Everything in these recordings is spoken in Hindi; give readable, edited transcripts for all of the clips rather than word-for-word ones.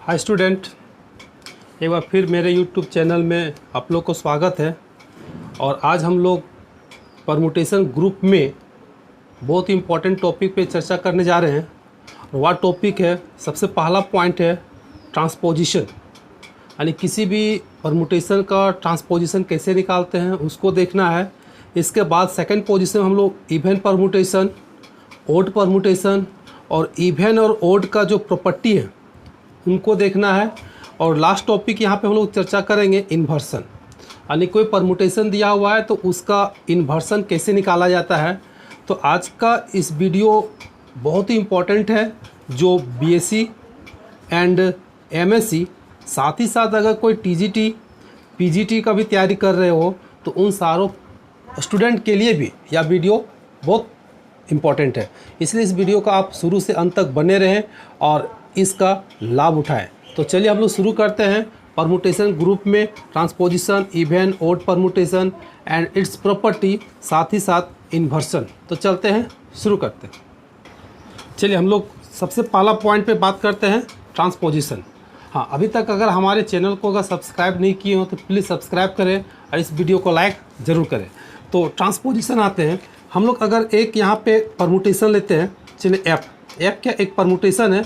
हाय स्टूडेंट, एक बार फिर मेरे यूट्यूब चैनल में आप लोग को स्वागत है। और आज हम लोग परमुटेशन ग्रुप में बहुत ही इम्पोर्टेंट टॉपिक पे चर्चा करने जा रहे हैं। और वह टॉपिक है, सबसे पहला पॉइंट है ट्रांसपोजिशन, यानी किसी भी परमुटेशन का ट्रांसपोजिशन कैसे निकालते हैं उसको देखना है। इसके बाद सेकंड पोजीशन हम लोग इवन परमुटेशन, ओड परमुटेशन और इवन और ओड का जो प्रॉपर्टी है उनको देखना है। और लास्ट टॉपिक यहाँ पे हम लोग चर्चा करेंगे इन्वर्सन, यानी कोई परमुटेशन दिया हुआ है तो उसका इन्वर्सन कैसे निकाला जाता है। तो आज का इस वीडियो बहुत ही इम्पोर्टेंट है, जो बीएससी एंड एमएससी, साथ ही साथ अगर कोई टीजीटी पीजीटी का भी तैयारी कर रहे हो तो उन सारों स्टूडेंट के लिए भी यह वीडियो बहुत इम्पोर्टेंट है। इसलिए इस वीडियो का आप शुरू से अंत तक बने रहें और इसका लाभ उठाएं। तो चलिए हम लोग शुरू करते हैं परमुटेशन ग्रुप में transposition, even, odd permutation and its property, साथ ही साथ इन्वर्सन। तो चलते हैं, शुरू करते हैं। चलिए हम लोग सबसे पहला पॉइंट पे बात करते हैं ट्रांसपोजिशन। हाँ, अभी तक अगर हमारे चैनल को अगर सब्सक्राइब नहीं किए हो तो प्लीज़ सब्सक्राइब करें और इस वीडियो को लाइक ज़रूर करें। तो ट्रांसपोजिशन आते हैं हम लोग। अगर एक यहाँ पे परमुटेशन लेते हैं, चलिए एफ क्या एक परमुटेशन है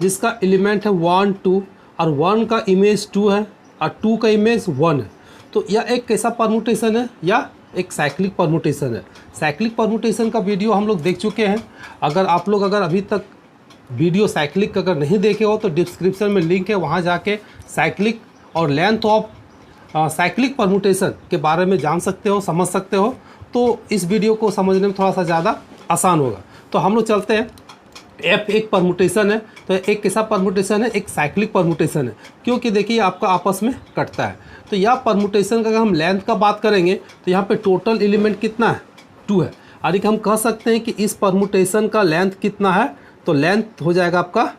जिसका एलिमेंट है 1 2 और 1 का इमेज 2 है और 2 का इमेज 1 है। तो यह एक कैसा परमुटेशन है? या एक साइक्लिक परमुटेशन है। साइक्लिक परमुटेशन का वीडियो हम लोग देख चुके हैं। अगर आप लोग अभी तक वीडियो साइक्लिक अगर नहीं देखे हो तो डिस्क्रिप्शन में लिंक है, वहाँ जाके साइक्लिक और लेंथ ऑफ साइक्लिक परमुटेशन के बारे में जान सकते हो, समझ सकते हो। तो इस वीडियो को समझने में थोड़ा सा ज़्यादा आसान होगा। तो हम लोग चलते हैं। एफ एक परमुटेशन है, तो एक कैसा परमुटेशन है? एक साइक्लिक परमुटेशन है, क्योंकि देखिए आपका आपस में कटता है। तो यह परमुटेशन का अगर हम लेंथ का बात करेंगे तो यहाँ पे टोटल एलिमेंट कितना है? 2 है। यानी कि हम कह सकते हैं कि इस परमुटेशन का लेंथ कितना है? तो लेंथ हो जाएगा आपका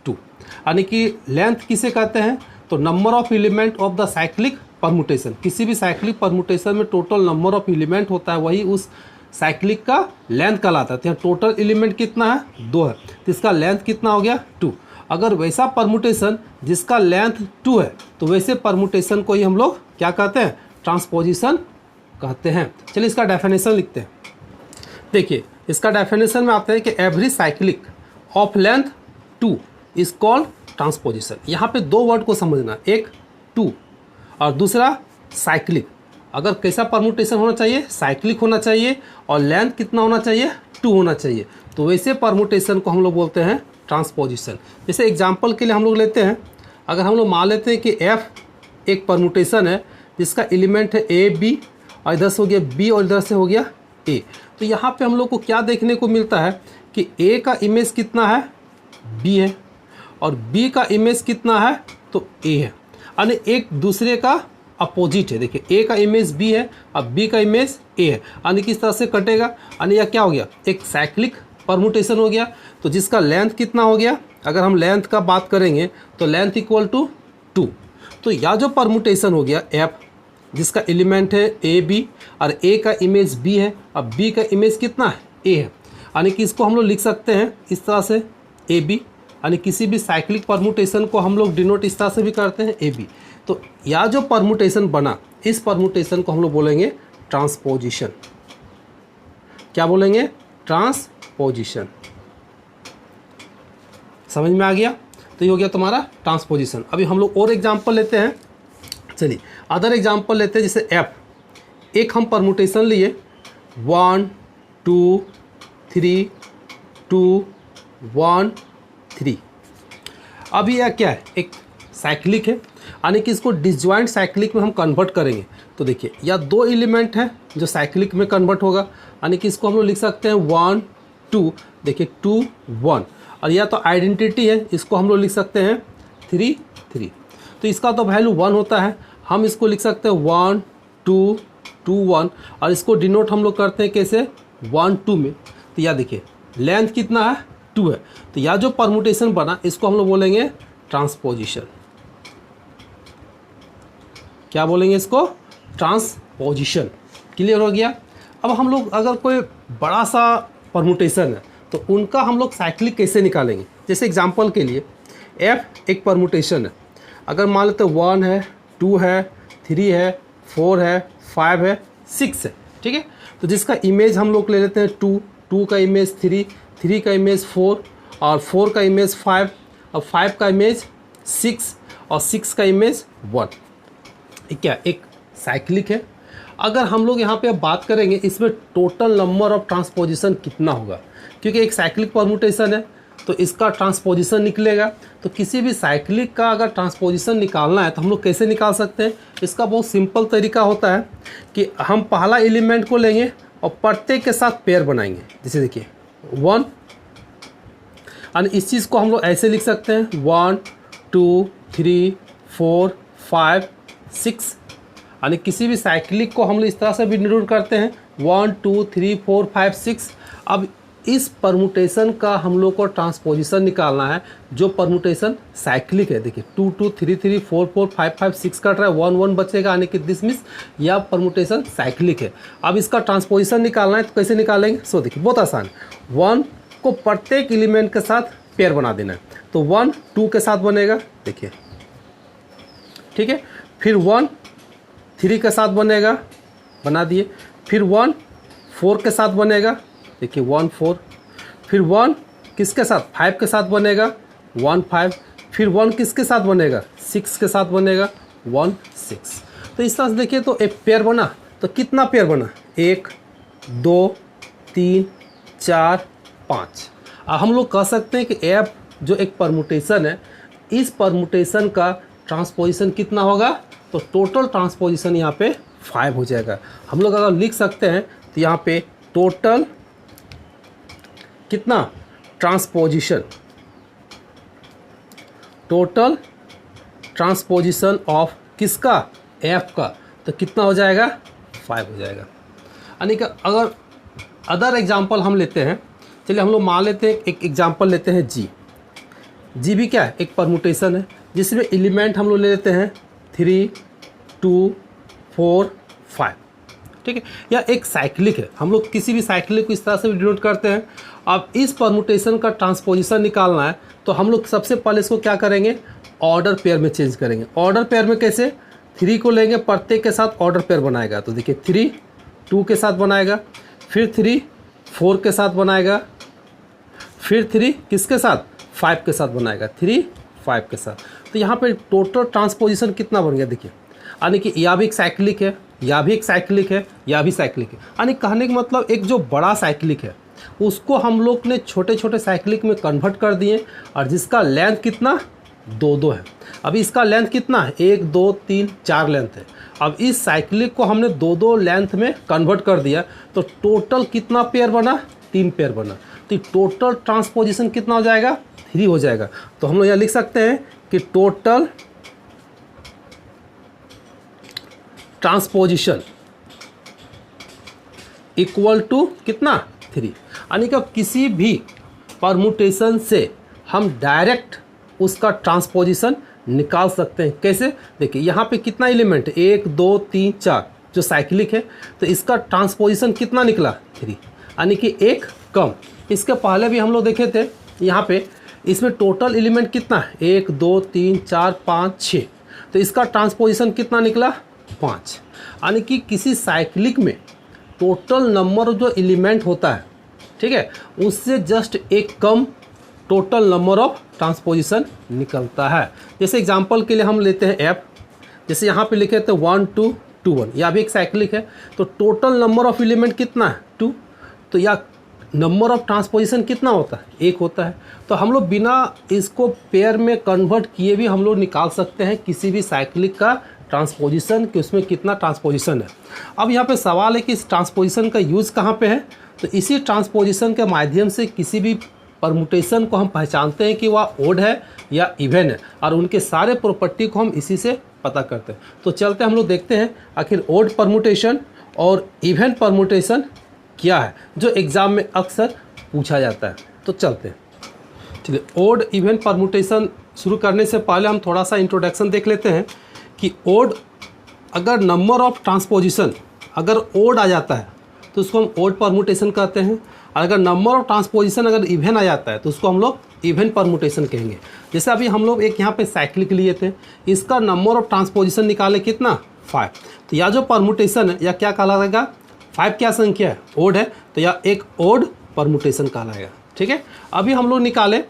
2। यानी कि लेंथ किसे कहते हैं? तो number of element of the cyclic permutation. किसी भी साइक्लिक परमुटेशन में टोटल नंबर ऑफ एलिमेंट होता है, वही उस साइक्लिक का लेंथ कहलाता है। तो यहाँ टोटल एलिमेंट कितना है? 2 है, तो इसका लेंथ कितना हो गया? 2। अगर वैसा परमुटेशन जिसका लेंथ 2 है तो वैसे परमुटेशन को ही हम लोग क्या कहते हैं? ट्रांसपोजिशन कहते हैं। चलिए इसका डेफिनेशन लिखते हैं। देखिए इसका डेफिनेशन में आते हैं कि every cyclic of length 2 is called transposition. यहाँ पे 2 वर्ड को समझना, एक 2 और दूसरा साइक्लिक। अगर कैसा परमुटेशन होना चाहिए? साइक्लिक होना चाहिए और लेंथ कितना होना चाहिए? 2 होना चाहिए। तो वैसे परमुटेशन को हम लोग बोलते हैं ट्रांसपोजिशन। जैसे एग्जांपल के लिए हम लोग लेते हैं, अगर हम लोग मान लेते हैं कि एफ एक परमुटेशन है जिसका एलिमेंट है ए बी और इधर से हो गया बी और इधर से हो गया ए। तो यहाँ पे हम लोग को क्या देखने को मिलता है कि ए का इमेज कितना है? बी है, और बी का इमेज कितना है? तो ए है। यानी एक दूसरे का अपोजिट है। देखिए ए का इमेज बी है और बी का इमेज ए है, यानी किस तरह से कटेगा? यानी यह क्या हो गया? एक साइक्लिक परमुटेशन हो गया। तो जिसका लेंथ कितना हो गया? अगर हम लेंथ का बात करेंगे तो लेंथ इक्वल टू 2। तो यह जो परमुटेशन हो गया एफ, जिसका एलिमेंट है ए बी और ए का इमेज बी है और बी का इमेज कितना है? ए है। यानी कि इसको हम लोग लिख सकते हैं इस तरह से ए बी, यानी किसी भी साइक्लिक परमुटेशन को हम लोग डिनोट इस तरह से भी करते हैं ए बी। तो यह जो परमुटेशन बना, इस परमुटेशन को हम लोग बोलेंगे ट्रांसपोजिशन। क्या बोलेंगे? ट्रांसपोजिशन। समझ में आ गया? तो ये हो गया तुम्हारा ट्रांसपोजिशन। अभी हम लोग और एग्जांपल लेते हैं। चलिए अदर एग्जांपल लेते हैं। जैसे एफ एक हम परमुटेशन लिए 1 2 3 2 1 3। अभी यह क्या है? एक साइक्लिक है, यानी कि इसको डिसजॉइंट साइक्लिक में हम कन्वर्ट करेंगे। तो देखिए यह 2 एलिमेंट है जो साइक्लिक में कन्वर्ट होगा, यानी कि इसको हम लोग लिख सकते हैं 1 2। देखिए 2 1, और यह तो आइडेंटिटी है, इसको हम लोग लिख सकते हैं 3 3। तो इसका तो वैल्यू 1 होता है, हम इसको लिख सकते हैं 1 2 2 1, और इसको डिनोट हम लोग करते हैं कैसे? 1 2 में। तो यह देखिए लेंथ कितना है? 2 है। तो यह जो परमुटेशन बना इसको हम लोग बोलेंगे ट्रांसपोजिशन। क्या बोलेंगे इसको? ट्रांसपोजिशन। क्लियर हो गया? अब हम लोग अगर कोई बड़ा सा परमुटेशन है तो उनका हम लोग साइक्लिक कैसे निकालेंगे? जैसे एग्जांपल के लिए F एक परमुटेशन है। अगर मान लेते 1 है, 2 है, 3 है, 4 है, 5 है, 6 है, ठीक है। तो जिसका इमेज हम लोग ले लेते हैं 2, 2 का इमेज 3, 3 का इमेज 4 और 4 का इमेज 5 और 5 का इमेज 6 और 6 का इमेज 1। क्या एक साइक्लिक है। अगर हम लोग यहाँ पे अब बात करेंगे इसमें टोटल नंबर ऑफ ट्रांसपोजिशन कितना होगा, क्योंकि एक साइक्लिक परमुटेशन है तो इसका ट्रांसपोजिशन निकलेगा। तो किसी भी साइक्लिक का अगर ट्रांसपोजिशन निकालना है तो हम लोग कैसे निकाल सकते हैं? इसका बहुत सिंपल तरीका होता है कि हम पहला एलिमेंट को लेंगे और प्रत्येक के साथ पेयर बनाएंगे। जैसे देखिए 1, और इस चीज़ को हम लोग ऐसे लिख सकते हैं 1 2 3 4 5 6, यानी किसी भी साइक्लिक को हम लोग इस तरह से भी डिनोट करते हैं 1 2 3 4 5 6। अब इस परमुटेशन का हम लोग को ट्रांसपोजिशन निकालना है जो परमुटेशन साइक्लिक है। देखिए 2 2 3 3 4 4 5 5 6 कट रहा है, 1 1 बचेगा, यानी कि दिस मीन्स यह परमुटेशन साइक्लिक है। अब इसका ट्रांसपोजिशन निकालना है तो कैसे निकालेंगे? सो देखिए बहुत आसान है। 1 को प्रत्येक एलिमेंट के साथ पेयर बना देना है। तो 1 2 के साथ बनेगा, देखिए ठीक है। फिर 1 3 के साथ बनेगा, बना दिए। फिर 1 4 के साथ बनेगा, देखिए 1 4। फिर 1 किसके साथ? 5 के साथ बनेगा, 1 5। फिर 1 किसके साथ बनेगा? 6 के साथ बनेगा, 1 6। तो इस तरह से देखिए तो एक पेयर बना। तो कितना पेयर बना? 1 2 3 4 5। अब हम लोग कह सकते हैं कि F जो एक परमुटेशन है, इस परमुटेशन का ट्रांसपोजिशन कितना होगा? तो टोटल ट्रांसपोजिशन यहाँ पे 5 हो जाएगा। हम लोग अगर लिख सकते हैं तो यहाँ पे टोटल कितना ट्रांसपोजिशन, टोटल ट्रांसपोजिशन ऑफ किसका? F का, तो कितना हो जाएगा? 5 हो जाएगा। यानी कि अगर अदर एग्जांपल हम लेते हैं, चलिए हम लोग मान लेते हैं एक एग्जांपल लेते हैं G। G भी क्या है? एक परमुटेशन है जिसमें एलिमेंट हम लोग ले लेते हैं 3 2 4 5, ठीक है। या एक साइक्लिक है, हम लोग किसी भी साइक्लिक को इस तरह से डिनोट करते हैं। अब इस परमुटेशन का ट्रांसपोजिशन निकालना है तो हम लोग सबसे पहले इसको क्या करेंगे? ऑर्डर पेयर में चेंज करेंगे। ऑर्डर पेयर में कैसे? 3 को लेंगे, प्रत्येक के साथ ऑर्डर पेयर बनाएगा। तो देखिए 3 2 के साथ बनाएगा, फिर 3 4 के साथ बनाएगा, फिर 3 किसके साथ? 5 के साथ बनाएगा, 3 5 के साथ। तो यहाँ पे टोटल ट्रांसपोजिशन कितना बन गया? देखिए, यानी कि या भी एक साइक्लिक है, या भी एक साइक्लिक है, या भी साइक्लिक है। यानी कहने का मतलब एक जो बड़ा साइक्लिक है उसको हम लोग ने छोटे छोटे साइक्लिक में कन्वर्ट कर दिए, और जिसका लेंथ कितना? 2 2 है। अभी इसका लेंथ कितना है? 1 2 3 4 लेंथ है। अब इस साइक्लिक को हमने 2 2 लेंथ में कन्वर्ट कर दिया तो टोटल कितना पेयर बना? 3 पेयर बना। तो टोटल ट्रांसपोजिशन कितना हो जाएगा? 3 हो जाएगा। तो हम लोग यहाँ लिख सकते हैं कि टोटल ट्रांसपोजिशन इक्वल टू कितना? 3। यानी कि किसी भी परमुटेशन से हम डायरेक्ट उसका ट्रांसपोजिशन निकाल सकते हैं। कैसे? देखिए यहाँ पे कितना एलिमेंट है? 1 2 3 4 जो साइक्लिक है, तो इसका ट्रांसपोजिशन कितना निकला? 3, यानी कि एक कम। इसके पहले भी हम लोग देखे थे यहाँ पे, इसमें टोटल एलिमेंट कितना है? 1 2 3 4 5 6, तो इसका ट्रांसपोजिशन कितना निकला? 5। यानी कि किसी साइक्लिक में टोटल नंबर जो एलिमेंट होता है, ठीक है, उससे जस्ट एक कम टोटल नंबर ऑफ ट्रांसपोजिशन निकलता है। जैसे एग्जांपल के लिए हम लेते हैं F, जैसे यहाँ पे लिखे थे 1 2 2 1, या भी एक साइक्लिक है। तो टोटल नंबर ऑफ एलिमेंट कितना है? 2। तो या नंबर ऑफ ट्रांसपोजिशन कितना होता है? 1 होता है। तो हम लोग बिना इसको पेयर में कन्वर्ट किए भी हम लोग निकाल सकते हैं किसी भी साइक्लिक का ट्रांसपोजिशन, कि उसमें कितना ट्रांसपोजिशन है। अब यहाँ पे सवाल है कि इस ट्रांसपोजिशन का यूज़ कहाँ पे है? तो इसी ट्रांसपोजिशन के माध्यम से किसी भी परमुटेशन को हम पहचानते हैं कि वह ओड है या इवन है, और उनके सारे प्रॉपर्टी को हम इसी से पता करते हैं। तो चलते हम लोग देखते हैं आखिर ओड परमुटेशन और इवन परमुटेशन क्या है, जो एग्ज़ाम में अक्सर पूछा जाता है। तो चलते हैं। चलिए, ओड इवन परमुटेशन शुरू करने से पहले हम थोड़ा सा इंट्रोडक्शन देख लेते हैं कि ओड, अगर नंबर ऑफ ट्रांसपोजिशन अगर ओड आ जाता है तो उसको हम ओड परमुटेशन कहते हैं, और अगर नंबर ऑफ ट्रांसपोजिशन अगर इवन आ जाता है तो उसको हम लोग इवन परमुटेशन कहेंगे। जैसे अभी हम लोग एक यहाँ पे साइक्लिक लिए थे, इसका नंबर ऑफ ट्रांसपोजिशन निकाले कितना 5, तो यह जो परमुटेशन है यह क्या कहलाएगा, 5 क्या संख्या है, ओड है, तो यह एक ओड परमुटेशन कहलाएगा। ठीक है, अभी हम लोग निकाले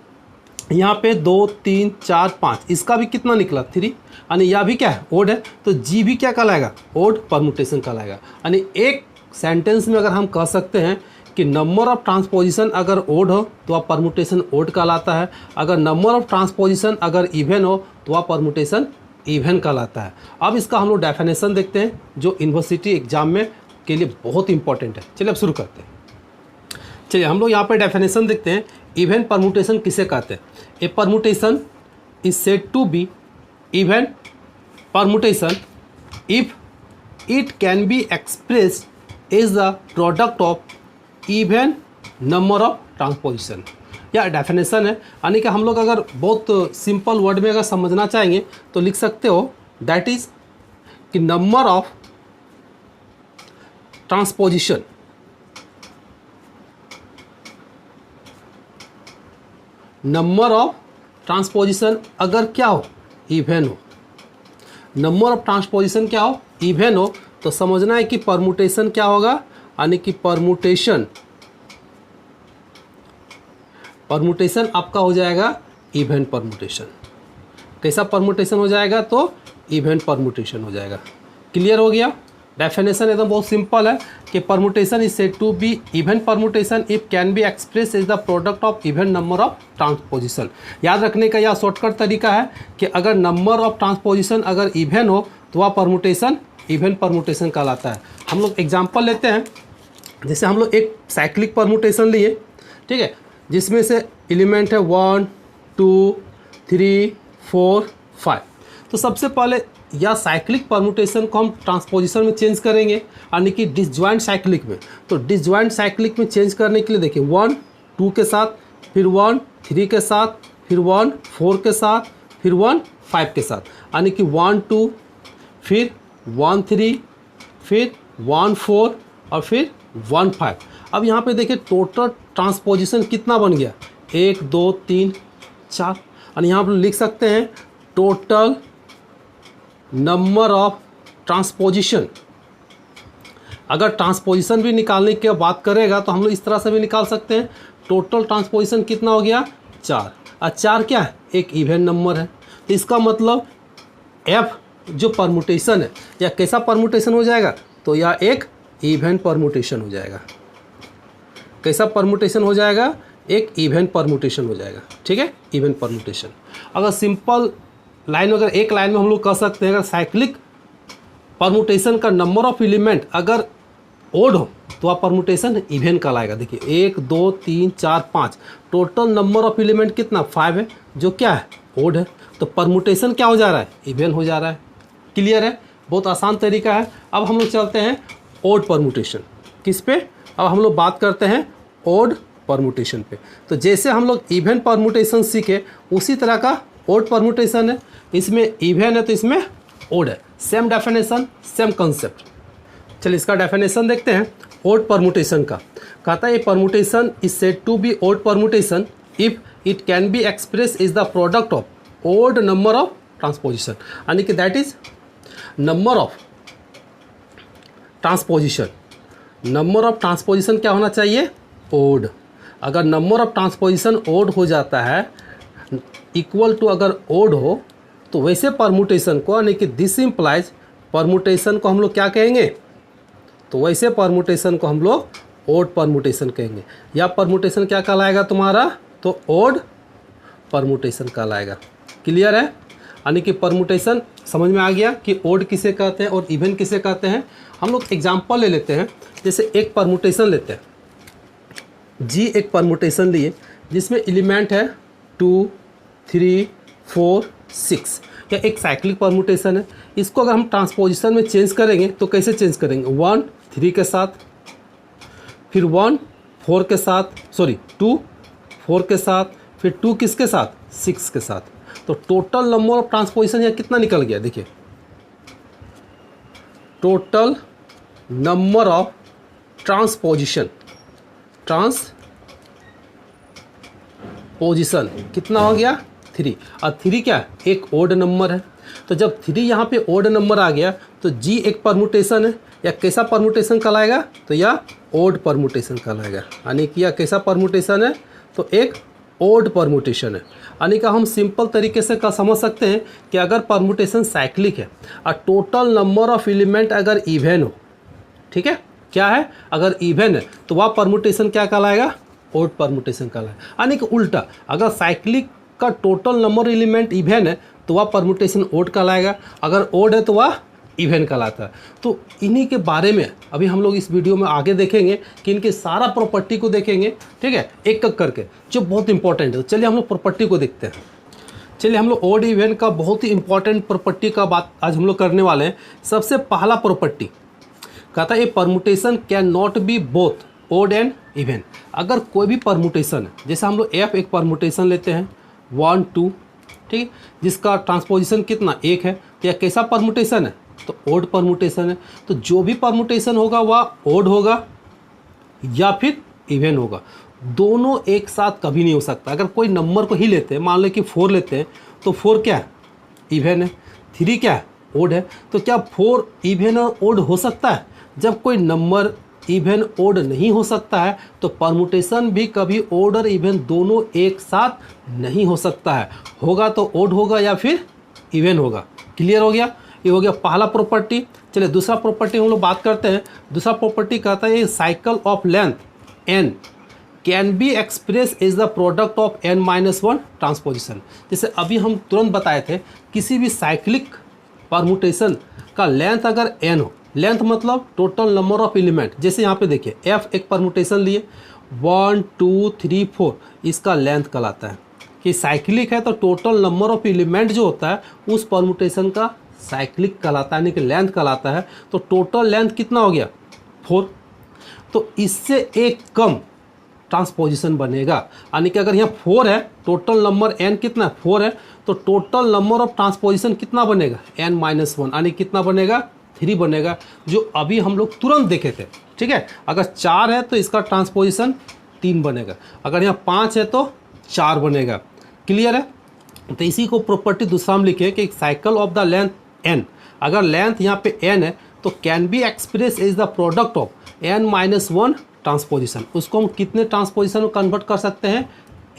यहाँ पे 2 3 4 5, इसका भी कितना निकला 3, यानी यह भी क्या है ओड है, तो जी भी क्या कहलाएगा, ओड परमुटेशन कहलाएगा। यानी एक सेंटेंस में अगर हम कह सकते हैं कि नंबर ऑफ ट्रांसपोजिशन अगर ओड हो तो वह परमुटेशन ओड कहलाता है, अगर नंबर ऑफ ट्रांसपोजिशन अगर इवन हो तो वह परमुटेशन इवन कहलाता है। अब इसका हम लोग डेफिनेशन देखते हैं जो यूनिवर्सिटी एग्जाम में के लिए बहुत इंपॉर्टेंट है। चलिए अब शुरू करते हैं। चलिए हम लोग यहाँ पे डेफिनेशन देखते हैं। इवन परमुटेशन किसे कहते हैं? A permutation is said to be even permutation if it can be expressed as the product of even number of transposition. या डेफिनेशन है, यानी कि हम लोग अगर बहुत सिंपल वर्ड में अगर समझना चाहेंगे तो लिख सकते हो दैट इज कि नंबर ऑफ ट्रांसपोजिशन अगर क्या हो, इवन हो, नंबर ऑफ ट्रांसपोजिशन क्या हो, इवन हो, तो समझना है कि परमुटेशन क्या होगा, यानी कि परमुटेशन आपका हो जाएगा इवन परमुटेशन। कैसा परमुटेशन हो जाएगा, तो इवन परमुटेशन हो जाएगा। क्लियर हो गया? डेफिनेशन एकदम बहुत सिंपल है कि permutation is said to be even permutation if can be express as the product of even number of transposition. याद रखने का यह शॉर्टकट तरीका है कि अगर नंबर ऑफ ट्रांसपोजिशन अगर इवन हो तो वह परमुटेशन इवन परमुटेशन कहलाता है। हम लोग एग्जांपल लेते हैं, जैसे हम लोग एक साइक्लिक परमुटेशन लिए, ठीक है, जिसमें से एलिमेंट है 1 2 3 4 5। तो सबसे पहले या साइक्लिक परमुटेशन को हम ट्रांसपोजिशन में चेंज करेंगे, यानी कि डिसजॉइंट साइक्लिक में। तो डिसजॉइंट साइक्लिक में चेंज करने के लिए देखिए 1 2 के साथ, फिर 1 3 के साथ, फिर 1 4 के साथ, फिर 1 5 के साथ, यानी कि 1 2 फिर 1 3 फिर 1 4 और फिर 1 5। अब यहाँ पे देखिए टोटल ट्रांसपोजिशन कितना बन गया, 1 2 3 4, और यहाँ पर लिख सकते हैं टोटल नंबर ऑफ ट्रांसपोजिशन। अगर ट्रांसपोजिशन भी निकालने की बात करेगा तो हम लोग इस तरह से भी निकाल सकते हैं, टोटल ट्रांसपोजिशन कितना हो गया 4, और 4 क्या है, एक इवन नंबर है। तो इसका मतलब एफ जो परमुटेशन है या कैसा परमुटेशन हो जाएगा, तो यह एक इवन परमुटेशन हो जाएगा। कैसा परमुटेशन हो जाएगा, एक इवन परमुटेशन हो जाएगा। ठीक है, इवन परमुटेशन। अगर सिंपल लाइन अगर एक लाइन में हम लोग कह सकते हैं, अगर साइक्लिक परमुटेशन का नंबर ऑफ एलिमेंट अगर ओड हो तो वह परमुटेशन इवन कहलाएगा। देखिए 1 2 3 4 5, टोटल नंबर ऑफ एलिमेंट कितना 5 है, जो क्या है ओड है, तो परमुटेशन क्या हो जा रहा है, इवन हो जा रहा है। क्लियर है? बहुत आसान तरीका है। अब हम लोग चलते हैं ओड परमुटेशन। किस पे? अब हम लोग बात करते हैं ओड परमुटेशन पे। तो जैसे हम लोग इवन परमुटेशन सीखे उसी तरह का ओड परमुटेशन है। इसमें इवन है तो इसमें ओड है, सेम डेफिनेशन सेम कंसेप्ट। चलिए इसका डेफिनेशन देखते हैं ओड परमुटेशन का। कहता है ये permutation is said to be odd permutation if it can be express is the product of odd number of transposition, यानी कि that is number of transposition. Number of transposition क्या होना चाहिए, ओड। अगर नंबर ऑफ ट्रांसपोजिशन ओड हो जाता है इक्वल टू अगर ओड हो तो वैसे परमुटेशन को, यानी कि दिस इम्प्लाइज परमुटेशन को हम लोग क्या कहेंगे, तो वैसे परमुटेशन को हम लोग ओड परमुटेशन कहेंगे। या परमुटेशन क्या कहलाएगा तुम्हारा, तो ओड परमुटेशन कहलाएगा। क्लियर है? यानी कि परमुटेशन समझ में आ गया कि ओड किसे कहते हैं और इवन किसे कहते हैं। हम लोग एग्जांपल ले लेते हैं, जैसे एक परमुटेशन लेते हैं जी, एक परमुटेशन लिए जिसमें एलिमेंट है 2 3 4 6, या एक साइक्लिक परमुटेशन है। इसको अगर हम ट्रांसपोजिशन में चेंज करेंगे तो कैसे चेंज करेंगे, 1 3 के साथ, फिर 1 4 के साथ, सॉरी 2 4 के साथ, फिर 2 किसके साथ, 6 के साथ। तो टोटल नंबर ऑफ ट्रांसपोजिशन यहाँ कितना निकल गया, देखिए total number of transposition position कितना हो गया 3, और 3 क्या एक ओड नंबर है। तो जब 3 यहाँ पे ओड नंबर आ गया तो जी एक परमुटेशन है, या कैसा परमुटेशन कहलाएगा, तो यह ओड परमुटेशन कहलाएगा। यानी कि यह कैसा परमुटेशन है, तो एक ओड परमुटेशन है। यानी कि हम सिंपल तरीके से समझ सकते हैं कि अगर परमुटेशन साइक्लिक है और टोटल नंबर ऑफ एलिमेंट अगर इवन हो, ठीक है, क्या है, अगर इवन है तो वह परमुटेशन क्या कहलाएगा, ओड परमुटेशन कहलाएगा। यानी कि उल्टा, अगर साइक्लिक का टोटल नंबर एलिमेंट इवन है तो वह परमुटेशन ओड कहलाएगा, अगर ओड है तो वह इवन कहलाता है। तो इन्हीं के बारे में अभी हम लोग इस वीडियो में आगे देखेंगे कि इनके सारा प्रॉपर्टी को देखेंगे, ठीक है, एक एक करके, जो बहुत इंपॉर्टेंट है। तो चलिए हम लोग प्रॉपर्टी को देखते हैं। चलिए हम लोग ओड इवन का बहुत ही इंपॉर्टेंट प्रॉपर्टी का बात आज हम लोग करने वाले हैं। सबसे पहला प्रॉपर्टी कहता है a permutation can not be both odd and even. अगर कोई भी परमुटेशन है, जैसे हम लोग एफ एक परमुटेशन लेते हैं 1 2, ठीक है, जिसका ट्रांसपोजिशन कितना 1 है, तो यह कैसा परमुटेशन है, तो ओड परमुटेशन है। तो जो भी परमुटेशन होगा वह ओड होगा या फिर इवन होगा, दोनों एक साथ कभी नहीं हो सकता। अगर कोई नंबर को ही लेते हैं, मान लो कि 4 लेते हैं, तो 4 क्या है, इवन है, 3 क्या है, ओड है। तो क्या 4 इवन और ओड हो सकता है? जब कोई नंबर इवन ओड नहीं हो सकता है तो परमुटेशन भी कभी ओड और इवन दोनों एक साथ नहीं हो सकता है। होगा तो ओड होगा या फिर इवन होगा। क्लियर हो गया? ये हो गया पहला प्रॉपर्टी। चलिए दूसरा प्रॉपर्टी हम लोग बात करते हैं। दूसरा प्रॉपर्टी कहता है cycle of length N can be express is the product of n-1 transposition. जैसे अभी हम तुरंत बताए थे, किसी भी साइक्लिक परमुटेशन का लेंथ अगर n हो, लेंथ मतलब टोटल नंबर ऑफ एलिमेंट। जैसे यहाँ पे देखिए f एक परमुटेशन लिए 1 2 3 4, इसका लेंथ कहलाता है कि साइक्लिक है। तो टोटल नंबर ऑफ एलिमेंट जो होता है उस परमुटेशन का साइक्लिक कहलाता है, यानी कि लेंथ कहलाता है। तो टोटल लेंथ कितना हो गया 4, तो इससे एक कम ट्रांसपोजिशन बनेगा। यानी कि अगर यहाँ 4 है, टोटल नंबर n कितना है 4 है, तो टोटल नंबर ऑफ ट्रांसपोजिशन कितना बनेगा n-1, यानी कितना बनेगा 3 बनेगा, जो अभी हम लोग तुरंत देखे थे। ठीक है, अगर 4 है तो इसका ट्रांसपोजिशन 3 बनेगा, अगर यहाँ 5 है तो 4 बनेगा। क्लियर है? तो इसी को प्रॉपर्टी दूसरा हम लिखे कि cycle of the length n, अगर लेंथ यहाँ पे n है तो can be express is the product of n-1 transposition. उसको हम कितने ट्रांसपोजिशन में कन्वर्ट कर सकते हैं,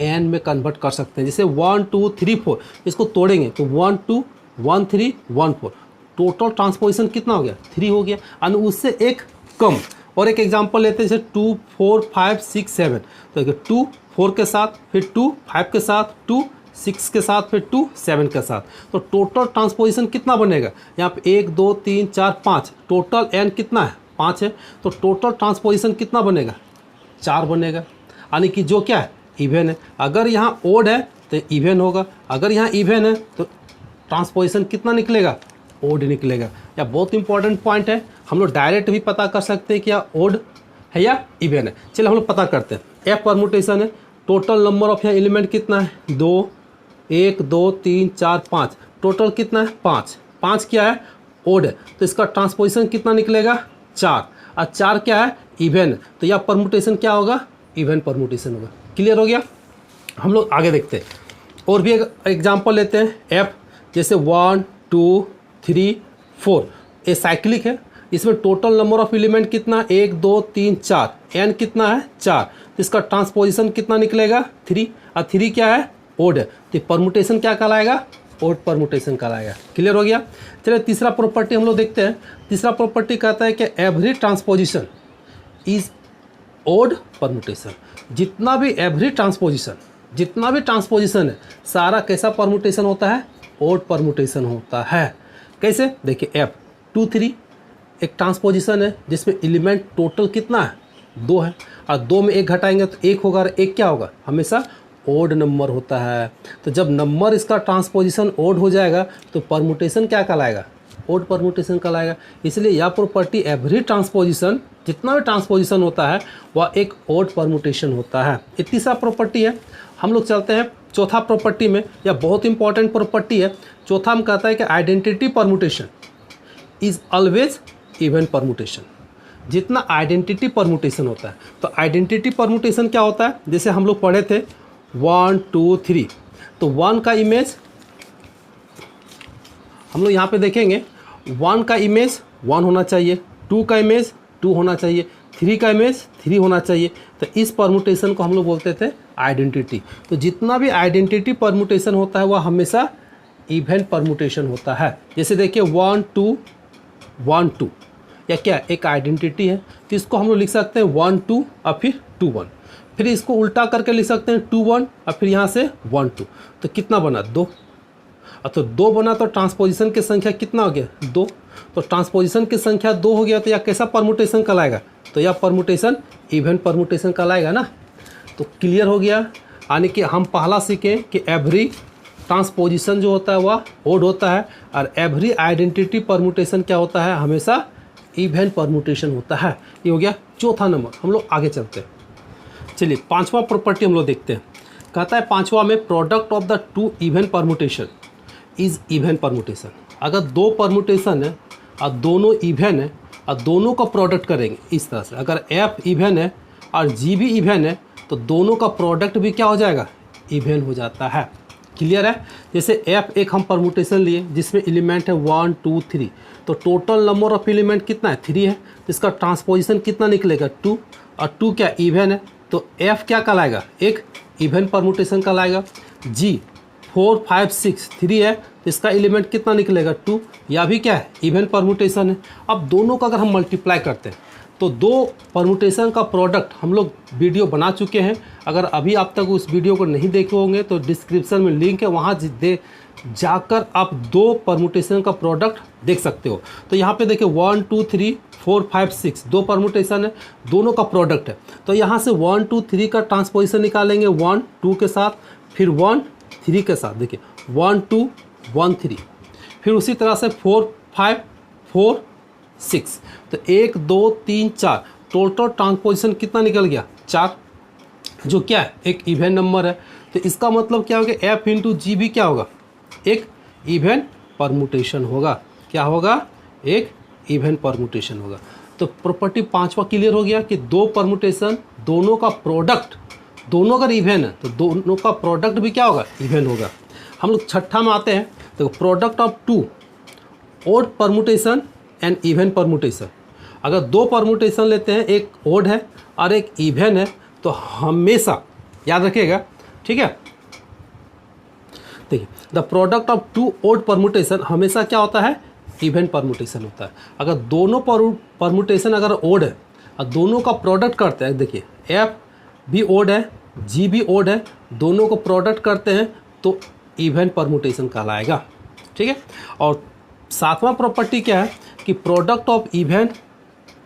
n में कन्वर्ट कर सकते हैं। जैसे 1 2 3 4, इसको तोड़ेंगे तो 1 2 1 3 1 4, टोटल ट्रांसपोजिशन कितना हो गया 3 हो गया, और उससे एक कम। और एक एग्जांपल लेते हैं, जैसे 2 4 5 6 7, तो 2 4 के साथ, फिर 2 5 के साथ, 2 6 के साथ, फिर 2 7 के साथ, तो टोटल ट्रांसपोजिशन कितना बनेगा, यहाँ पे 1 2 3 4 5, टोटल n कितना है 5 है, तो टोटल ट्रांसपोजिशन कितना बनेगा 4 बनेगा, यानी कि जो क्या है इवन है। अगर यहाँ ओड है तो इवन होगा, अगर यहाँ इवन है तो ट्रांसपोजिशन कितना निकलेगा, ओड निकलेगा। या बहुत इंपॉर्टेंट पॉइंट है, हम लोग डायरेक्ट भी पता कर सकते हैं कि या ओड है या इवन है। चलिए हम लोग पता करते हैं। एफ परमुटेशन है, टोटल नंबर ऑफ यहाँ एलिमेंट कितना है 2 1 2 3 4 5, टोटल कितना है 5, 5 क्या है ओड है, तो इसका ट्रांसपोजिशन कितना निकलेगा 4, और 4 क्या है इवन, तो यह परमुटेशन क्या होगा, इवन परमुटेशन होगा। क्लियर हो गया? हम लोग आगे देखते हैं, और भी एक एग्जांपल लेते हैं। एफ जैसे 1 2 3 4, ये साइक्लिक है, इसमें टोटल नंबर ऑफ एलिमेंट कितना 1 2 3 4, n कितना है 4, तो इसका ट्रांसपोजिशन कितना निकलेगा 3, और 3 क्या है ओड है, तो परमुटेशन क्या कहलाएगा, ओड परमुटेशन कहलाएगा। क्लियर हो गया? चलिए तीसरा प्रॉपर्टी हम लोग देखते हैं। तीसरा प्रॉपर्टी कहता है कि every transposition is odd permutation. जितना भी एवरी ट्रांसपोजिशन, जितना भी ट्रांसपोजिशन है सारा कैसा परमुटेशन होता है, ओड परमुटेशन होता है। कैसे? देखिए एफ 2 3 एक ट्रांसपोजिशन है जिसमें एलिमेंट टोटल कितना है 2 है, और 2 में 1 घटाएंगे तो 1 होगा, और 1 क्या होगा हमेशा ओड नंबर होता है। तो जब नंबर इसका ट्रांसपोजिशन ओड हो जाएगा तो परमुटेशन क्या कहलाएगा, ओड परमुटेशन कहलाएगा। इसलिए यह प्रॉपर्टी एवरी ट्रांसपोजिशन, जितना भी ट्रांसपोजिशन होता है वह एक ओड परमुटेशन होता है। ये तीसरा प्रॉपर्टी है। हम लोग चलते हैं चौथा प्रॉपर्टी में, यह बहुत इंपॉर्टेंट प्रॉपर्टी है। चौथा हम कहता है कि identity permutation is always even permutation. जितना आइडेंटिटी परमुटेशन होता है, तो आइडेंटिटी परमुटेशन क्या होता है, जैसे हम लोग पढ़े थे 1 2 3। तो 1 का इमेज हम लोग यहाँ पे देखेंगे, 1 का इमेज 1 होना चाहिए, 2 का इमेज 2 होना चाहिए, 3 का इमेज 3 होना चाहिए। तो इस परमुटेशन को हम लोग बोलते थे आइडेंटिटी। तो जितना भी आइडेंटिटी परमुटेशन होता है वह हमेशा इवन परमुटेशन होता है। जैसे देखिए 1 2 1 2, या क्या एक आइडेंटिटी है, तो इसको हम लोग लिख सकते हैं 1 2 और फिर 2 1। फिर इसको उल्टा करके लिख सकते हैं 2 1 और फिर यहाँ से 1 2। तो कितना बना 2, तो 2 बना तो ट्रांसपोजिशन की संख्या कितना हो गया 2। तो ट्रांसपोजिशन की संख्या 2 हो गया, तो यह कैसा परमुटेशन कहलाएगा, तो यह परमुटेशन इवन परमुटेशन कहलाएगा ना। तो क्लियर हो गया। यानी कि हम पहला सीखें कि एवरी ट्रांसपोजिशन जो होता है वह ओड होता है, और एवरी आइडेंटिटी परमुटेशन क्या होता है, हमेशा इवन परमुटेशन होता है। ये हो गया चौथा नंबर। हम लोग आगे चलते हैं। चलिए पांचवा प्रॉपर्टी हम लोग देखते हैं। कहता है पांचवा में product of the two even permutation is even permutation. अगर दो परमुटेशन है और दोनों इवन है और दोनों का प्रोडक्ट करेंगे इस तरह से, अगर एफ इवन है और जी भी इवन है तो दोनों का प्रोडक्ट भी क्या हो जाएगा, इवन हो जाता है। क्लियर है। जैसे एफ एक हम परमुटेशन लिए जिसमें एलिमेंट है 1 2 3, तो टोटल नंबर ऑफ एलिमेंट कितना है 3 है, तो इसका ट्रांसपोजिशन कितना निकलेगा 2, और 2 क्या इवन है, तो एफ क्या कहलाएगा, एक इवन परमुटेशन कहलाएगा। जी 4 5 6 3 है, तो इसका एलिमेंट कितना निकलेगा 2, या भी क्या है इवन परमुटेशन है। अब दोनों का अगर हम मल्टीप्लाई करते हैं तो दो परमुटेशन का प्रोडक्ट हम लोग वीडियो बना चुके हैं। अगर अभी आप तक उस वीडियो को नहीं देखे होंगे तो डिस्क्रिप्शन में लिंक है, वहाँ जाकर आप दो परमुटेशन का प्रोडक्ट देख सकते हो। तो यहाँ पे देखिए 1 2 3 4 5 6 दो परमुटेशन है, दोनों का प्रोडक्ट है। तो यहाँ से 1 2 3 का ट्रांसपोजिशन निकालेंगे 1 2 के साथ, फिर 1 3 के साथ। देखिए 1 2 1 3, फिर उसी तरह से 4 5 4 6। तो 1 2 3 4 टोटल ट्रांसपोजिशन कितना निकल गया 4, जो क्या है एक इवन नंबर है। तो इसका मतलब क्या होगा, एफ इंटू जी भी क्या होगा, एक इवन परमुटेशन होगा। क्या होगा, एक इवन परमुटेशन होगा। तो प्रॉपर्टी पांचवा क्लियर हो गया कि दो परमुटेशन दोनों का प्रोडक्ट, दोनों अगर इवन है तो दोनों का प्रोडक्ट भी क्या होगा, इवन होगा। हम लोग छठा में आते हैं। तो product of two odd permutation and even permutation. अगर दो परमुटेशन लेते हैं, एक ओड है और एक इवन है, तो हमेशा याद रखिएगा, ठीक है। देखिए the product of two odd permutation हमेशा क्या होता है, इवन परमुटेशन होता है। अगर दोनों परमुटेशन अगर ओड है और दोनों का प्रोडक्ट करते हैं, देखिए एफ भी ओड है जी भी ओड है, दोनों को प्रोडक्ट करते हैं तो इवन परमुटेशन कहलाएगा, ठीक है। और सातवां प्रॉपर्टी क्या है कि product of even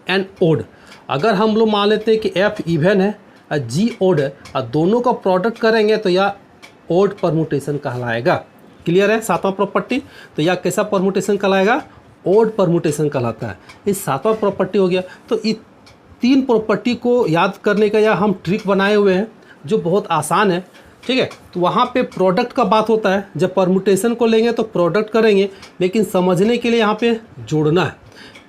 and odd. अगर हम लोग मान लेते हैं कि एफ इवन है और जी ओड है और दोनों का प्रोडक्ट करेंगे तो यह ओड परमुटेशन कहलाएगा। क्लियर है सातवां प्रॉपर्टी। तो यह कैसा परमुटेशन कहलाएगा, ओड परमुटेशन कहलाता है। इस सातवां प्रॉपर्टी हो गया। तो इस तीन प्रॉपर्टी को याद करने का या हम ट्रिक बनाए हुए हैं जो बहुत आसान है, ठीक है। तो वहाँ पे प्रोडक्ट का बात होता है, जब परमुटेशन को लेंगे तो प्रोडक्ट करेंगे, लेकिन समझने के लिए यहाँ पे जोड़ना है।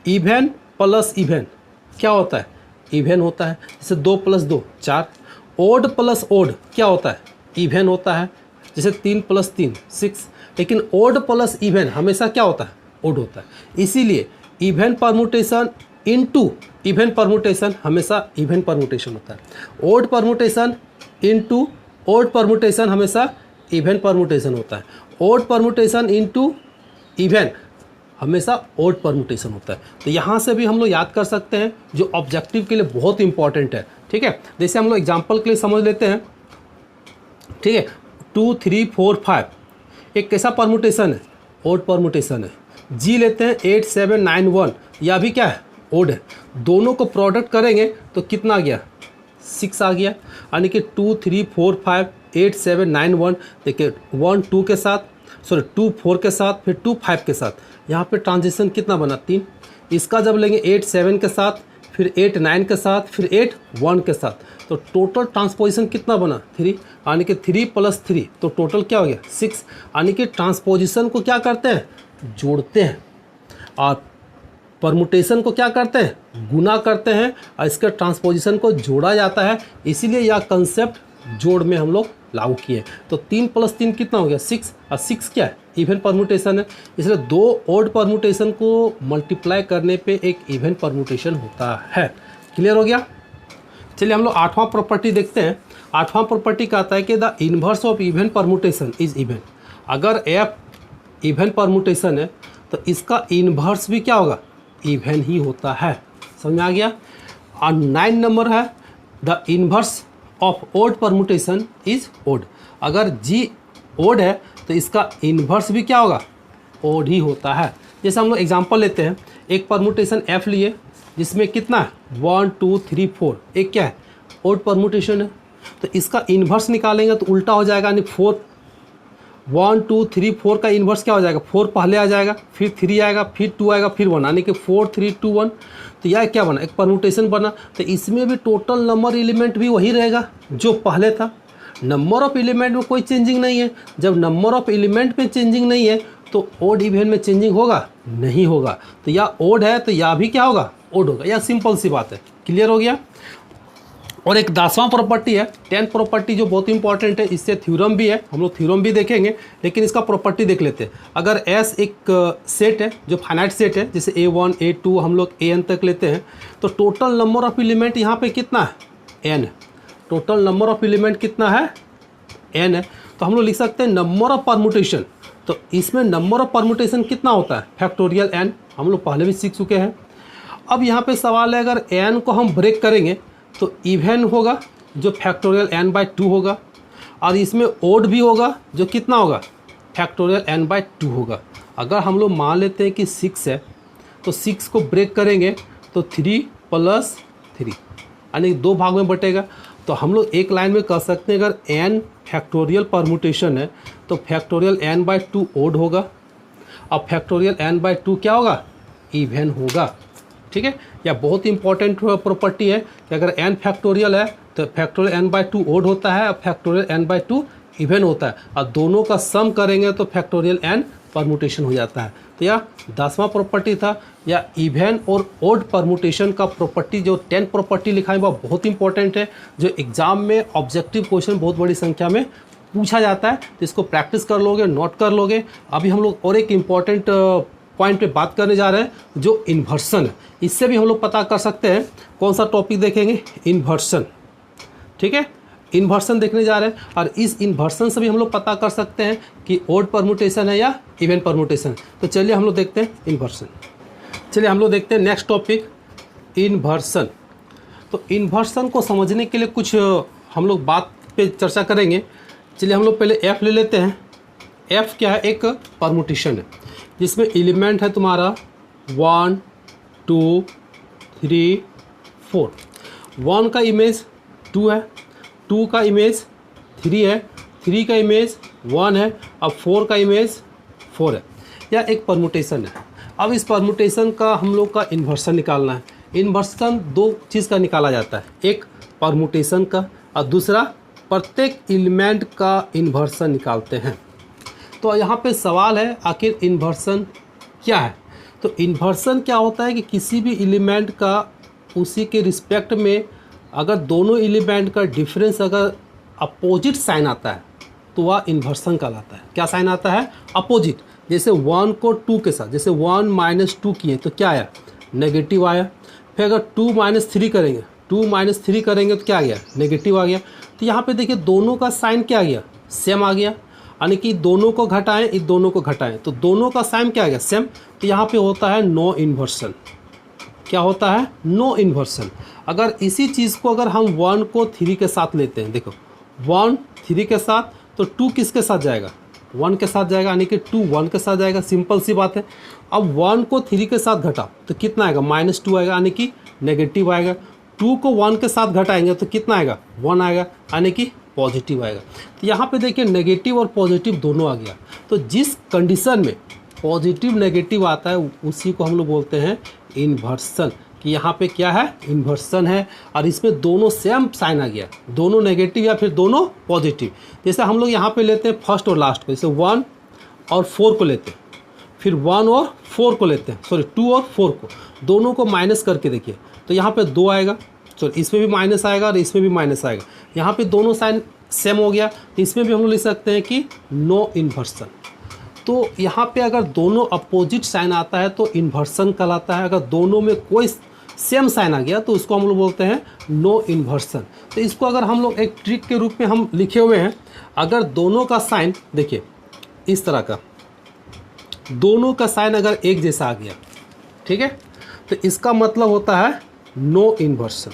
इवन प्लस इवन क्या होता है, इवन होता है। जैसे 2 + 2 4। ओड प्लस ओड क्या होता है, इवन होता है। जैसे 3 + 3 6। लेकिन ओड प्लस इवन हमेशा क्या होता है, ओड होता है। इसीलिए even permutation into even permutation हमेशा इवन परमुटेशन होता है। Odd permutation into odd permutation हमेशा इवन परमुटेशन होता है। ओड परमुटेशन इनटू इवन हमेशा ओड परमुटेशन होता है। तो यहाँ से भी हम लोग याद कर सकते हैं, जो ऑब्जेक्टिव के लिए बहुत इंपॉर्टेंट है, ठीक है। जैसे हम लोग एग्जांपल के लिए समझ लेते हैं, ठीक है। 2 3 4 5 एक कैसा परमुटेशन है, ओड परमुटेशन है। जी लेते हैं 8 7 9 1, यह भी क्या है, ओड है। दोनों को प्रोडक्ट करेंगे तो कितना आ गया, 6 आ गया। यानी कि 2 3 4 5 8 7 9 1। देखिए 1 2 के साथ, सॉरी 2 4 के साथ, फिर 2 5 के साथ। यहाँ पे ट्रांजिशन कितना बना, 3। इसका जब लेंगे 8 7 के साथ, फिर 8 9 के साथ, फिर 8 1 के साथ, तो टोटल ट्रांसपोजिशन कितना बना, 3। यानी कि 3 + 3 तो टोटल क्या हो गया, 6। यानी कि ट्रांसपोजिशन को क्या करते हैं, जोड़ते हैं, और परमुटेशन को क्या करते हैं, गुना करते हैं, और इसके ट्रांसपोजिशन को जोड़ा जाता है। इसीलिए यह कंसेप्ट जोड़ में हम लोग लागू किए। तो 3 + 3 कितना हो गया 6, और 6 क्या है इवन परमुटेशन है, इसलिए 2 ऑड परमुटेशन को मल्टीप्लाई करने पे एक इवन परमुटेशन होता है। क्लियर हो गया। चलिए हम लोग 8वां प्रॉपर्टी देखते हैं। 8वां प्रॉपर्टी कहता है कि the inverse of even permutation is even. अगर एफ इवन परमुटेशन है तो इसका इन्वर्स भी क्या होगा इवन ही होता है। समझ में आ गया। और 9 नंबर है the inverse of odd permutation is odd. अगर जी ओड है तो इसका इन्वर्स भी क्या होगा ओड ही होता है। जैसे हम लोग एग्जांपल लेते हैं, एक परमुटेशन एफ लिए जिसमें कितना है 1 2 3 4, एक क्या है ओड परमुटेशन है, तो इसका इन्वर्स निकालेंगे तो उल्टा हो जाएगा, यानी 4 1 2 3 4 का इन्वर्स क्या हो जाएगा 4 पहले आ जाएगा, फिर 3 आएगा, फिर 2 आएगा, फिर 1, यानी कि 4 3 2 1। तो यह क्या बना एक परमुटेशन बना। तो इसमें भी टोटल नंबर एलिमेंट भी वही रहेगा जो पहले था। नंबर ऑफ एलिमेंट में कोई चेंजिंग नहीं है। जब नंबर ऑफ एलिमेंट में चेंजिंग नहीं है तो ओड इवन में चेंजिंग होगा नहीं होगा। तो या ओड है तो या भी क्या होगा ओड होगा। यह सिंपल सी बात है। क्लियर हो गया। और एक 10वां प्रॉपर्टी है 10th प्रॉपर्टी जो बहुत इंपॉर्टेंट है, इससे थ्योरम भी है, हम लोग थ्योरम भी देखेंगे, लेकिन इसका प्रॉपर्टी देख लेते हैं। अगर S एक सेट है जो फाइनाइट सेट है, जैसे A1 A2 हम लोग AN तक लेते हैं, तो टोटल नंबर ऑफ एलिमेंट यहाँ पे कितना है n है। टोटल नंबर ऑफ एलिमेंट कितना है n है। तो हम लोग लिख सकते हैं नंबर ऑफ परमुटेशन। तो इसमें नंबर ऑफ परमुटेशन कितना होता है फैक्टोरियल n, हम लोग पहले भी सीख चुके हैं। अब यहाँ पे सवाल है अगर n को हम ब्रेक करेंगे तो इवन होगा जो फैक्टोरियल n/2 होगा, और इसमें ओड भी होगा जो कितना होगा फैक्टोरियल n/2 होगा। अगर हम लोग मान लेते हैं कि 6 है तो 6 को ब्रेक करेंगे तो 3 + 3 यानी 2 भाग में बटेगा। तो हम लोग एक लाइन में कह सकते हैं अगर n फैक्टोरियल परमुटेशन है तो फैक्टोरियल n/2 ओड होगा, अब फैक्टोरियल n/2 क्या होगा इवन होगा। ठीक है। या बहुत इंपॉर्टेंट प्रॉपर्टी है कि अगर n फैक्टोरियल है तो फैक्टोरियल n/2 ओड होता है और फैक्टोरियल n/2 इवन होता है, और दोनों का सम करेंगे तो फैक्टोरियल n परमुटेशन हो जाता है। तो यह 10वां प्रॉपर्टी था। या इवन और ओड परमुटेशन का प्रॉपर्टी जो 10 प्रॉपर्टी लिखा है वह बहुत इंपॉर्टेंट है, जो एग्जाम में ऑब्जेक्टिव क्वेश्चन बहुत बड़ी संख्या में पूछा जाता है। तो इसको प्रैक्टिस कर लोगे, नोट कर लोगे। अभी हम लोग और एक इम्पॉर्टेंट पॉइंट पे बात करने जा रहे हैं जो इन्वर्सन है। इससे भी हम लोग पता कर सकते हैं कौन सा टॉपिक देखेंगे इन्वर्सन। ठीक है, इन्वर्सन देखने जा रहे हैं, और इस इन्वर्सन से भी हम लोग पता कर सकते हैं कि ओड परमुटेशन है या इवन परमुटेशन। तो चलिए हम लोग देखते हैं इन्वर्सन। चलिए हम लोग देखते हैं नेक्स्ट टॉपिक इन्वर्सन। तो इन्वर्सन को समझने के लिए कुछ हम लोग बात पे चर्चा करेंगे। चलिए हम लोग पहले एफ ले लेते हैं। एफ क्या है एक परमुटेशन है जिसमें एलिमेंट है तुम्हारा 1 2 3 4। 1 का इमेज 2 है, 2 का इमेज 3 है, 3 का इमेज 1 है, अब 4 का इमेज 4 है। यह एक परमुटेशन है। अब इस परमुटेशन का हम लोग का इन्वर्सन निकालना है। इन्वर्सन 2 चीज़ का निकाला जाता है, एक परमुटेशन का और दूसरा प्रत्येक एलिमेंट का इन्वर्सन निकालते हैं। तो यहाँ पे सवाल है आखिर इन्वर्सन क्या है। तो इन्वर्सन क्या होता है कि किसी भी एलिमेंट का उसी के रिस्पेक्ट में अगर दोनों एलिमेंट का डिफरेंस अगर अपोजिट साइन आता है तो वह इन्वर्सन कहलाता है। क्या साइन आता है अपोजिट। जैसे 1 को 2 के साथ, जैसे 1 - 2 किए तो क्या आया नेगेटिव आया। फिर अगर 2 - 3 करेंगे, 2 - 3 करेंगे तो क्या आ गया नेगेटिव आ गया। तो यहाँ पे देखिए दोनों का साइन क्या आ गया सेम आ गया, यानी कि दोनों को घटाएं इस दोनों को घटाएं तो दोनों का साइन क्या आ गया सेम। तो यहाँ पे होता है नो इन्वर्सन। क्या होता है नो इन्वर्सन। अगर इसी चीज़ को अगर हम 1 को 3 के साथ लेते हैं, देखो 1 3 के साथ तो 2 किसके साथ जाएगा 1 के साथ जाएगा, यानी कि 2 1 के साथ जाएगा। सिंपल सी बात है। अब 1 को 3 के साथ घटा तो कितना आएगा -2 आएगा, यानी कि नेगेटिव आएगा। 2 को 1 के साथ घटाएंगे तो कितना आएगा 1 आएगा, यानी कि पॉजिटिव आएगा। तो यहाँ पे देखिए नेगेटिव और पॉजिटिव दोनों आ गया। तो जिस कंडीशन में पॉजिटिव नेगेटिव आता है उसी को हम लोग बोलते हैं इन्वर्सन, कि यहाँ पे क्या है इन्वर्सन है, और इसमें दोनों सेम साइन आ गया, दोनों नेगेटिव या फिर दोनों पॉजिटिव। जैसे हम लोग यहाँ पे लेते हैं फर्स्ट और लास्ट को, जैसे 1 और 4 को लेते हैं, फिर 1 और 4 को लेते हैं, सॉरी 2 और 4 को, दोनों को माइनस करके देखिए तो यहाँ पे 2 आएगा। चलो इसमें भी माइनस आएगा और इसमें भी माइनस आएगा, यहाँ पे दोनों साइन सेम हो गया, तो इसमें भी हम लोग लिख सकते हैं कि नो इन्वर्सन। तो यहाँ पे अगर दोनों अपोजिट साइन आता है तो इन्वर्सन कहलाता है, अगर दोनों में कोई सेम साइन आ गया तो उसको हम लोग बोलते हैं नो इन्वर्सन। तो इसको अगर हम लोग एक ट्रिक के रूप में हम लिखे हुए हैं, अगर दोनों का साइन देखिए इस तरह का, दोनों का साइन अगर एक जैसा आ गया, ठीक है, तो इसका मतलब होता है नो इन्वर्सन।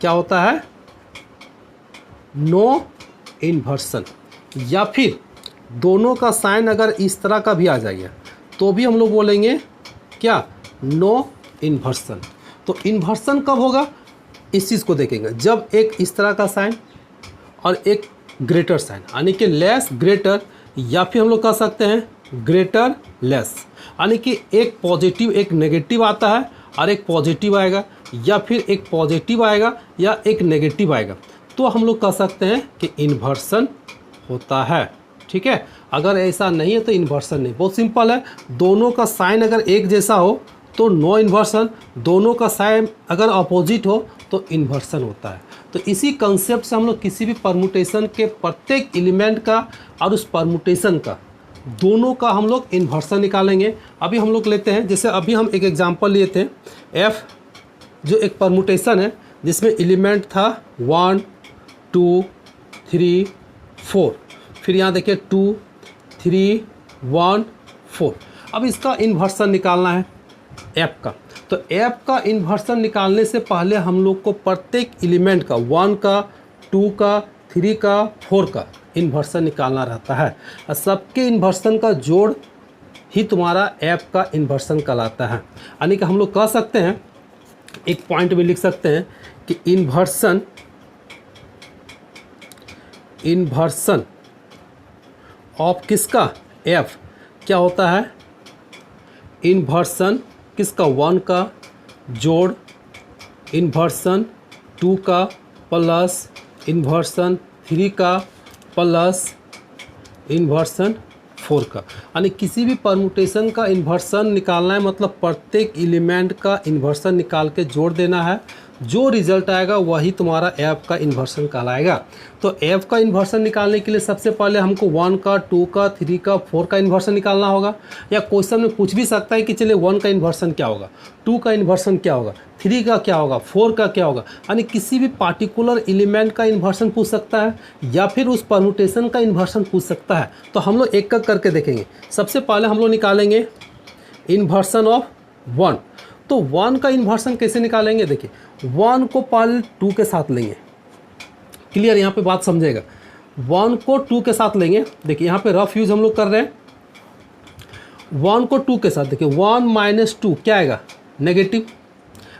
क्या होता है? No inversion. या फिर दोनों का साइन अगर इस तरह का भी आ जाएगा तो भी हम लोग बोलेंगे क्या? No inversion. तो इन्वर्सन कब होगा? इस चीज़ को देखेंगे जब एक इस तरह का साइन और एक ग्रेटर साइन, यानी कि लेस ग्रेटर, या फिर हम लोग कह सकते हैं ग्रेटर लेस, यानी कि एक पॉजिटिव एक नेगेटिव आता है और एक पॉजिटिव आएगा, या फिर एक पॉजिटिव आएगा या एक नेगेटिव आएगा, तो हम लोग कह सकते हैं कि इन्वर्सन होता है। ठीक है, अगर ऐसा नहीं है तो इन्वर्सन नहीं। बहुत सिंपल है, दोनों का साइन अगर एक जैसा हो तो नो इन्वर्सन, दोनों का साइन अगर अपोजिट हो तो इन्वर्सन होता है। तो इसी कंसेप्ट से हम लोग किसी भी परमुटेशन के प्रत्येक एलिमेंट का और उस परमुटेशन का दोनों का हम लोग इन्वर्सन निकालेंगे। अभी हम लोग लेते हैं, जैसे अभी हम एक एग्जांपल लिए थे, एफ जो एक परमुटेशन है जिसमें एलिमेंट था 1 2 3 4, फिर यहाँ देखिए 2 3 1 4। अब इसका इन्वर्सन निकालना है ऐप का। तो ऐप का इन्वर्सन निकालने से पहले हम लोग को प्रत्येक एलिमेंट का 1 का 2 का 3 का 4 का इन्वर्सन निकालना रहता है, और सबके इन्वर्सन का जोड़ ही तुम्हारा ऐप का इन्वर्सन कहलाता है। यानी कि हम लोग कह सकते हैं, एक पॉइंट में लिख सकते हैं कि इन्वर्सन ऑफ किसका? एफ क्या होता है? इन्वर्सन किसका? 1 का जोड़ इन्वर्सन 2 का प्लस इन्वर्सन 3 का प्लस इन्वर्सन 4 का। यानी किसी भी परमुटेशन का इन्वर्सन निकालना है, मतलब प्रत्येक एलिमेंट का इन्वर्सन निकाल के जोड़ देना है, जो रिजल्ट आएगा वही तुम्हारा ऐप का इन्वर्सन कहलाएगा। तो ऐप का इन्वर्सन निकालने के लिए सबसे पहले हमको 1 का 2 का 3 का 4 का इन्वर्सन निकालना होगा। या क्वेश्चन में पूछ भी सकता है कि चलिए 1 का इन्वर्सन क्या होगा, 2 का इन्वर्सन क्या होगा, 3 का क्या होगा, 4 का क्या होगा। यानी किसी भी पार्टिकुलर एलिमेंट का इन्वर्सन पूछ सकता है या फिर उस परमुटेशन का इन्वर्सन पूछ सकता है। तो हम लोग एक एक करके देखेंगे। सबसे पहले हम लोग निकालेंगे इन्वर्सन ऑफ 1। तो 1 का इन्वर्सन कैसे निकालेंगे? देखिए 1 को पहले 2 के साथ लेंगे। क्लियर, यहाँ पे बात समझेगा। 1 को 2 के साथ लेंगे। देखिए यहाँ पे रफ यूज हम लोग कर रहे हैं। 1 को 2 के साथ, देखिए 1 माइनस 2 क्या आएगा? नेगेटिव,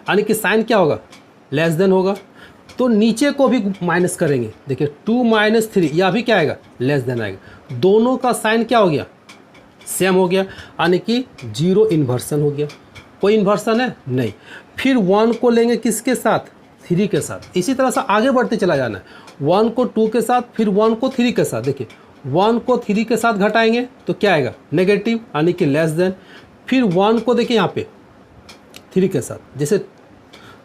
यानी कि साइन क्या होगा? लेस देन होगा। तो नीचे को भी माइनस करेंगे। देखिए 2 माइनस 3 यह भी क्या आएगा? लेस देन आएगा। दोनों का साइन क्या हो गया? सेम हो गया, यानी कि 0 इन्वर्सन हो गया। कोई इन्वर्सन है? नहीं। फिर 1 को लेंगे किसके साथ? 3 के साथ। इसी तरह से आगे बढ़ते चला जाना है। 1 को 2 के साथ, फिर 1 को 3 के साथ। देखिए 1 को 3 के साथ घटाएंगे तो क्या आएगा? नेगेटिव, यानी कि लेस देन। फिर 1 को देखिए यहाँ पे 3 के साथ, जैसे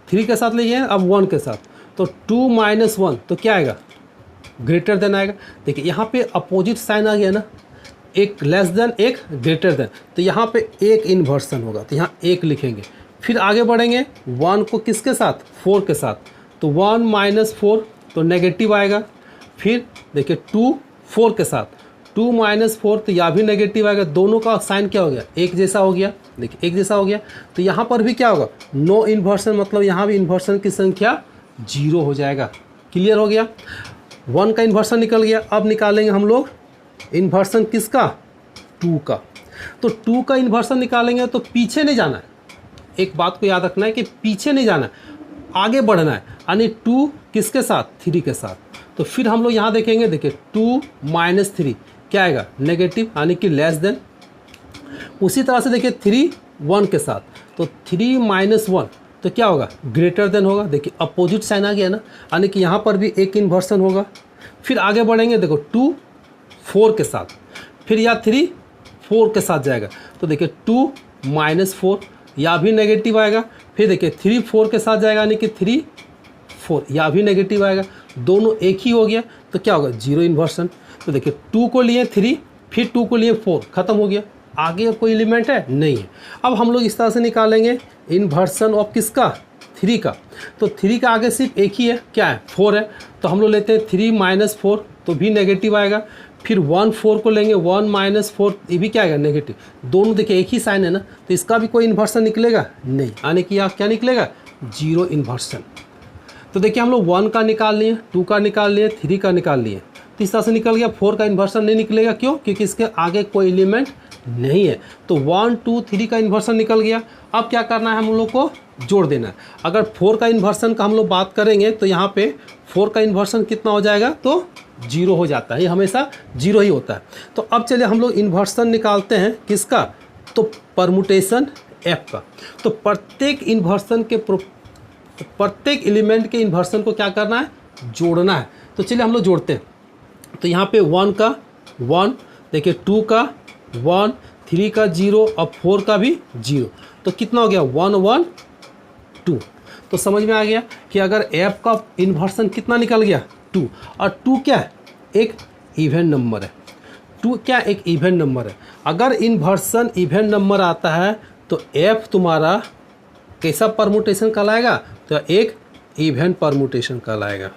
3 के साथ लेंगे अब 1 के साथ, तो 2 माइनस 1 तो क्या आएगा? ग्रेटर देन आएगा। देखिए यहाँ पे अपोजिट साइन आ गया ना, एक लेस देन एक ग्रेटर देन, तो यहाँ पे एक इन्वर्सन होगा, तो यहाँ एक लिखेंगे। फिर आगे बढ़ेंगे 1 को किसके साथ? 4 के साथ, तो 1 माइनस 4 तो नेगेटिव आएगा। फिर देखिए 2 4 के साथ, 2 माइनस 4 तो यह भी नेगेटिव आएगा। दोनों का साइन क्या हो गया? एक जैसा हो गया। देखिए एक जैसा हो गया, तो यहाँ पर भी क्या होगा? नो इन्वर्सन, मतलब यहाँ भी इन्वर्सन की संख्या 0 हो जाएगा। क्लियर हो गया? 1 का इन्वर्सन निकल गया। अब निकालेंगे हम लोग इन्वर्सन किसका? 2 का। तो 2 का इन्वर्सन निकालेंगे तो पीछे नहीं जाना है। एक बात को याद रखना है कि पीछे नहीं जाना है, आगे बढ़ना है। यानी 2 किसके साथ? 3 के साथ। तो फिर हम लोग यहाँ देखेंगे, देखिए 2 माइनस 3 क्या आएगा? नेगेटिव, यानी कि लेस देन। उसी तरह से देखिए 3 1 के साथ, तो 3 माइनस 1 तो क्या होगा? ग्रेटर देन होगा। देखिए अपोजिट साइन आ गया ना, यानी कि यहाँ पर भी एक इन्वर्सन होगा। फिर आगे बढ़ेंगे, देखो 2 4 के साथ, फिर या 3 4 के साथ जाएगा, तो देखिए 2 माइनस 4 या भी नेगेटिव आएगा। फिर देखिए 3 4 के साथ जाएगा, यानी कि 3 4 या भी नेगेटिव आएगा। दोनों एक ही हो गया तो क्या होगा, जीरो इन्वर्सन। तो देखिए 2 को लिए 3, फिर 2 को लिए 4, ख़त्म हो गया, आगे कोई एलिमेंट है नहीं है। अब हम लोग इस तरह से निकालेंगे इन्वर्सन ऑफ किसका, 3 का। तो 3 का आगे सिर्फ एक ही है, क्या है, 4 है। तो हम लोग लेते हैं 3 - 4 तो भी नेगेटिव आएगा। फिर 1 4 को लेंगे, 1 - 4 ये भी क्या आएगा, नेगेटिव। दोनों देखिए एक ही साइन है ना, तो इसका भी कोई इन्वर्सन निकलेगा नहीं, यानी कि यहाँ क्या निकलेगा, जीरो इन्वर्सन। तो देखिए हम लोग 1 का निकाल लिए, 2 का निकाल लिए, 3 का निकाल लिए, तो इस तरह से निकल गया। 4 का इन्वर्सन नहीं निकलेगा, क्यों, क्योंकि इसके आगे कोई एलिमेंट नहीं है। तो 1 2 3 का इन्वर्सन निकल गया। अब क्या करना है, हम लोग को जोड़ देना है। अगर 4 का इन्वर्सन का हम लोग बात करेंगे तो यहाँ पे 4 का इन्वर्सन कितना हो जाएगा, तो जीरो हो जाता है, ये हमेशा जीरो ही होता है। तो अब चलिए हम लोग इन्वर्सन निकालते हैं किसका, तो परमुटेशन एफ का। तो प्रत्येक इन्वर्सन के प्रत्येक एलिमेंट के इन्वर्सन को क्या करना है, जोड़ना है। तो चलिए हम लोग जोड़ते हैं। तो यहाँ पे 1 का 1, देखिए 2 का 1, 3 का 0 और 4 का भी 0, तो कितना हो गया, 1 1 2। तो समझ में आ गया कि अगर f का इन्वर्सन कितना निकल गया, 2, और 2 क्या है, एक इवन नंबर है। 2 क्या, एक इवन नंबर है। अगर इन्वर्सन इवन नंबर आता है तो f तुम्हारा कैसा परमुटेशन कहलाएगा, तो एक इवन परमुटेशन कहलाएगा।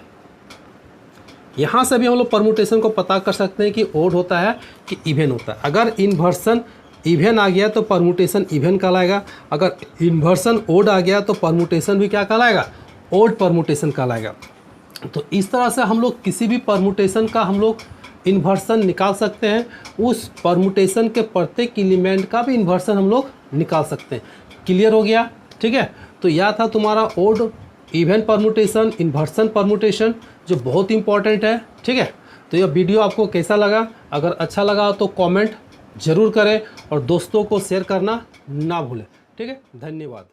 यहाँ से भी हम लोग परमुटेशन को पता कर सकते हैं कि ओड होता है कि इवन होता है। अगर इन्वर्सन इवन आ गया तो परमुटेशन इवन कहलाएगा, अगर इन्वर्सन ओड आ गया तो परमुटेशन भी क्या कहलाएगा, ओड परमुटेशन कहलाएगा। तो इस तरह से हम लोग किसी भी परमुटेशन का हम लोग इन्वर्सन निकाल सकते हैं। उस परमुटेशन के प्रत्येक एलिमेंट का भी इन्वर्सन हम लोग निकाल सकते हैं। क्लियर हो गया, ठीक है। तो यह था तुम्हारा odd even permutation, inversion permutation, जो बहुत इंपॉर्टेंट है, ठीक है। तो यह वीडियो आपको कैसा लगा, अगर अच्छा लगा तो कमेंट ज़रूर करें और दोस्तों को शेयर करना ना भूलें, ठीक है। धन्यवाद।